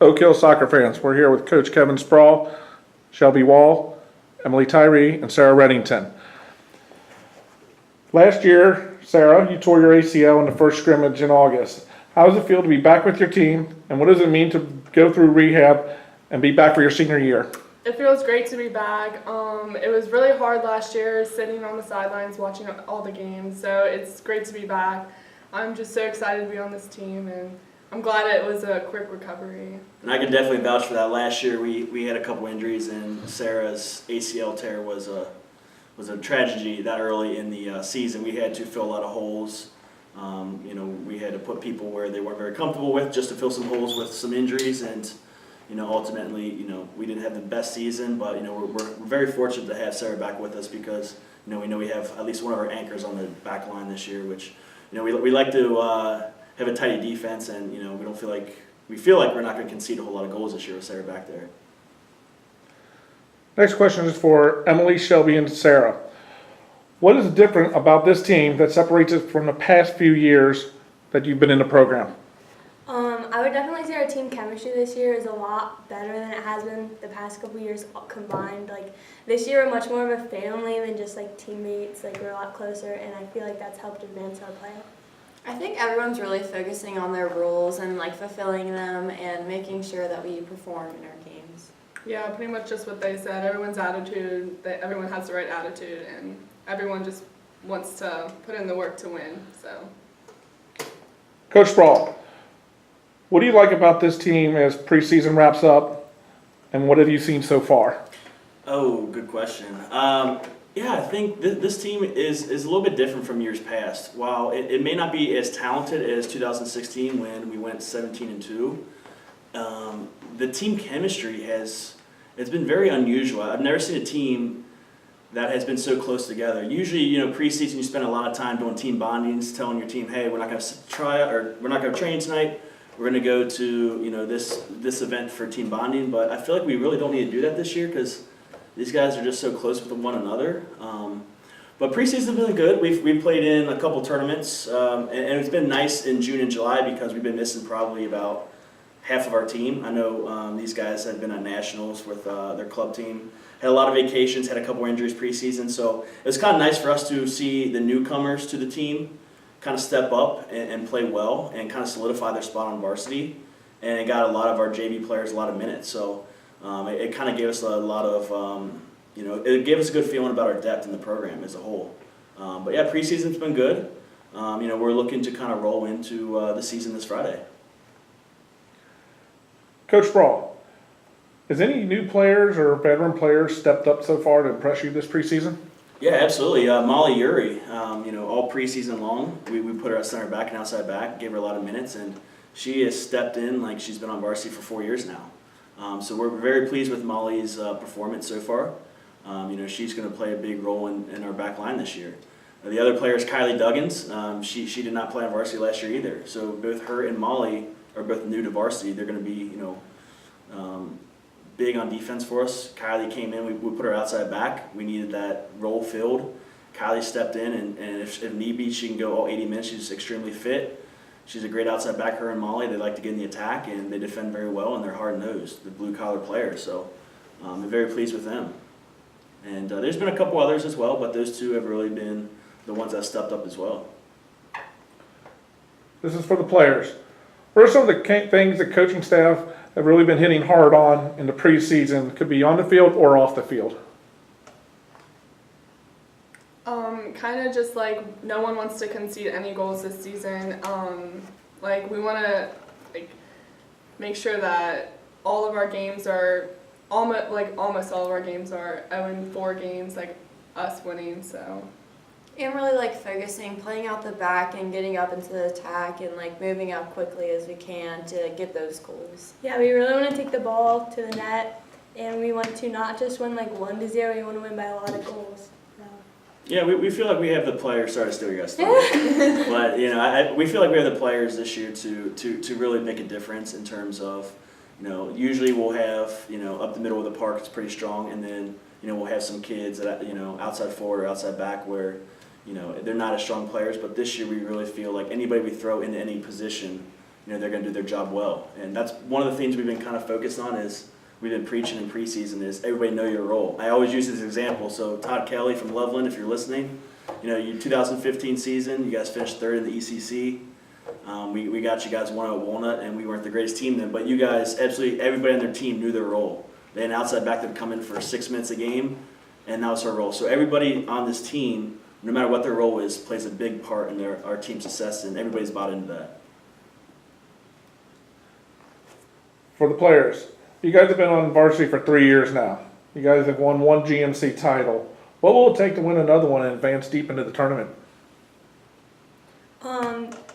Oak Hill soccer fans. We're here with Coach Kevin Spraul, Shelby Wall, Emily Tirey, and Sarah Reddington. Last year, Sarah, you tore your ACL in the first scrimmage in August. How does it feel to be back with your team, and what does it mean to go through rehab and be back for your senior year? It feels great to be back. It was really hard last year sitting on the sidelines watching all the games, so it's great to be back. I'm just so excited to be on this team, and I'm glad it was a quick recovery. And I can definitely vouch for that. Last year we had a couple injuries, and Sarah's ACL tear was a tragedy that early in the season. We had to fill a lot of holes. We had to put people where they weren't very comfortable with just to fill some holes with some injuries, and ultimately, we didn't have the best season, but we're very fortunate to have Sarah back with us because we know we have at least one of our anchors on the back line this year, which we like to have a tidy defense, and we feel like we're not going to concede a whole lot of goals this year with Sarah back there. Next question is for Emily, Shelby, and Sarah. What is different about this team that separates it from the past few years that you've been in the program? I would definitely say our team chemistry this year is a lot better than it has been the past couple years combined. Like this year, we're much more of a family than just like teammates. Like we're a lot closer, and I feel like that's helped advance our play. I think everyone's really focusing on their roles and like fulfilling them and making sure that we perform in our games. Yeah, pretty much just what they said. Everyone's attitude, everyone has the right attitude, and everyone just wants to put in the work to win. So, Coach Spraul, what do you like about this team as preseason wraps up, and what have you seen so far? Oh, good question. I think this team is a little bit different from years past. While it may not be as talented as 2016 when we went 17-2, the team chemistry it's been very unusual. I've never seen a team that has been so close together. Usually, preseason you spend a lot of time doing team bondings, telling your team, hey, we're not going to train tonight. We're going to go to this event for team bonding. But I feel like we really don't need to do that this year because these guys are just so close with one another. But preseason's been good. We've played in a couple tournaments, and it's been nice in June and July because we've been missing probably about half of our team. I know these guys had been at nationals with their club team, had a lot of vacations, had a couple injuries preseason. So it was kind of nice for us to see the newcomers to the team kind of step up and play well and kind of solidify their spot on varsity. And it got a lot of our JV players a lot of minutes. So it kind of gave us a lot of, it gave us a good feeling about our depth in the program as a whole. But yeah, preseason's been good. We're looking to kind of roll into the season this Friday. Coach Spraul, has any new players or veteran players stepped up so far to impress you this preseason? Yeah, absolutely. Molly Uri, all preseason long, we put her at center back and outside back, gave her a lot of minutes, and she has stepped in like she's been on varsity for 4 years now. So we're very pleased with Molly's performance so far. She's going to play a big role in our back line this year. The other player is Kylie Duggins. She did not play on varsity last year either. So both her and Molly are both new to varsity. They're going to be, big on defense for us. Kylie came in, we put her outside back. We needed that role filled. Kylie stepped in, and if need be, she can go all 80 minutes. She's extremely fit. She's a great outside back, her and Molly. They like to get in the attack, and they defend very well, and they're hard-nosed, the blue-collar players. So I'm very pleased with them. And there's been a couple others as well, but those two have really been the ones that stepped up as well. This is for the players. What are some of the things the coaching staff have really been hitting hard on in the preseason? Could be on the field or off the field. Kind of just like no one wants to concede any goals this season. We want to make sure that all of our games are almost all of our games are 0-4 games, like us winning. So. And really focusing, playing out the back and getting up into the attack and moving up quickly as we can to get those goals. Yeah, we really want to take the ball to the net, and we want to not just win 1-0. We want to win by a lot of goals. So. Yeah, we feel like we have the players. Sorry to steal your guys' thunder. But we feel like we have the players this year to really make a difference in terms of usually we'll have up the middle of the park it's pretty strong, and then we'll have some kids that outside forward or outside back where they're not as strong players, but this year we really feel like anybody we throw into any position, they're going to do their job well. And that's one of the things we've been kind of focused on is we've been preaching in preseason is everybody know your role. I always use this example. So Todd Kelly from Loveland, if you're listening, your 2015 season, you guys finished third in the ECC. We got you guys one at Walnut, and we weren't the greatest team then, but you guys, absolutely everybody on their team knew their role. They had an outside back that would come in for 6 minutes a game, and that was our role. So everybody on this team, no matter what their role is, plays a big part in our team's success, and everybody's bought into that. For the players, you guys have been on varsity for 3 years now. You guys have won one GMC title. What will it take to win another one and advance deep into the tournament?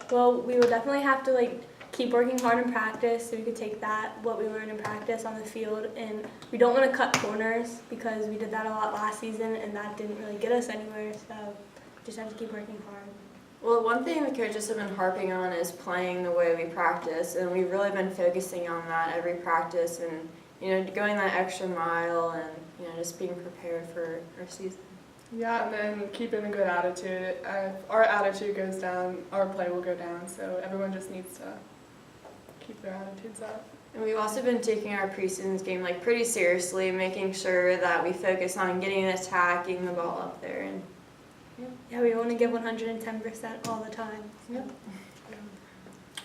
Well, we would definitely have to keep working hard in practice so we could take what we learned in practice on the field, and we don't want to cut corners because we did that a lot last season and that didn't really get us anywhere, so just have to keep working hard. Well, one thing the coaches have been harping on is playing the way we practice, and we've really been focusing on that every practice and, going that extra mile and, just being prepared for our season. Yeah, and then keeping a good attitude. If our attitude goes down, our play will go down. So everyone just needs to keep their attitudes up. And we've also been taking our preseason game pretty seriously, making sure that we focus on getting an attack, getting the ball up there, and Yeah, we want to give 110% all the time. Yep.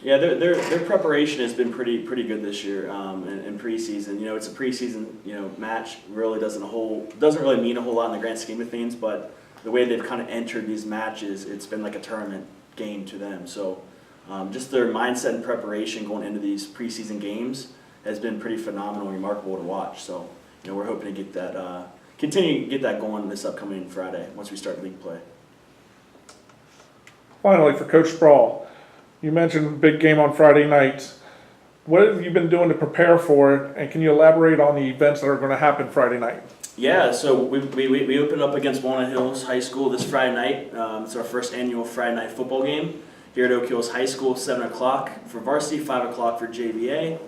Yeah, their preparation has been pretty good this year in preseason. It's a preseason match. Really doesn't really mean a whole lot in the grand scheme of things, but the way they've kind of entered these matches, it's been like a tournament game to them. So just their mindset and preparation going into these preseason games has been pretty phenomenal and remarkable to watch. So we're hoping to get that continue to get that going this upcoming Friday once we start league play. Finally, for Coach Spraul, you mentioned big game on Friday night. What have you been doing to prepare for it, and can you elaborate on the events that are going to happen Friday night? Yeah, so we opened up against Walnut Hills High School this Friday night. It's our first annual Friday night football game here at Oak Hills High School, 7 o'clock for varsity, 5 o'clock for JVA.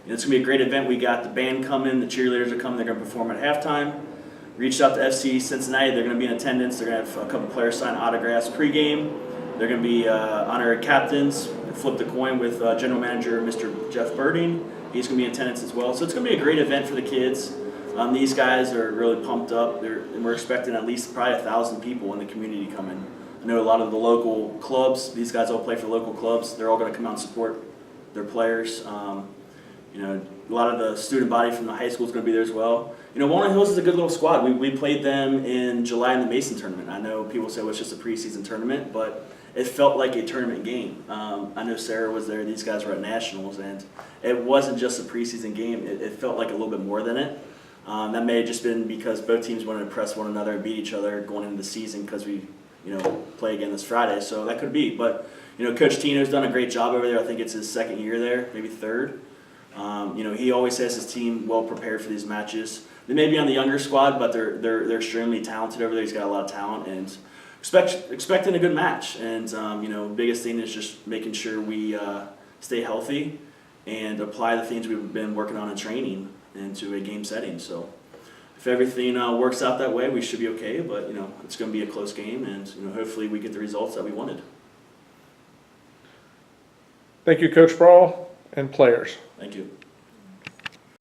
It's going to be a great event. We got the band coming, the cheerleaders are coming, they're going to perform at halftime. Reached out to FC Cincinnati, they're going to be in attendance, they're going to have a couple players sign autographs pregame. They're going to be honorary captains, flip the coin with General Manager Mr. Jeff Birding. He's going to be in attendance as well. So it's going to be a great event for the kids. These guys are really pumped up, and we're expecting at least probably 1,000 people in the community coming. I know a lot of the local clubs, these guys all play for local clubs, they're all going to come out and support their players. A lot of the student body from the high school is going to be there as well. Walnut Hills is a good little squad. We played them in July in the Mason tournament. I know people say, well, it's just a preseason tournament, but it felt like a tournament game. I know Sarah was there. These guys were at Nationals, and it wasn't just a preseason game. It felt like a little bit more than it. That may have just been because both teams wanted to impress one another and beat each other going into the season because we, play again this Friday. So that could be. But, Coach Tino's done a great job over there. I think it's his second year there, maybe third. He always has his team well prepared for these matches. They may be on the younger squad, but they're extremely talented over there. He's got a lot of talent, and expecting a good match. And biggest thing is just making sure we stay healthy and apply the things we've been working on in training into a game setting. So if everything works out that way, we should be okay. But it's going to be a close game, and hopefully we get the results that we wanted. Thank you, Coach Spraul and players. Thank you.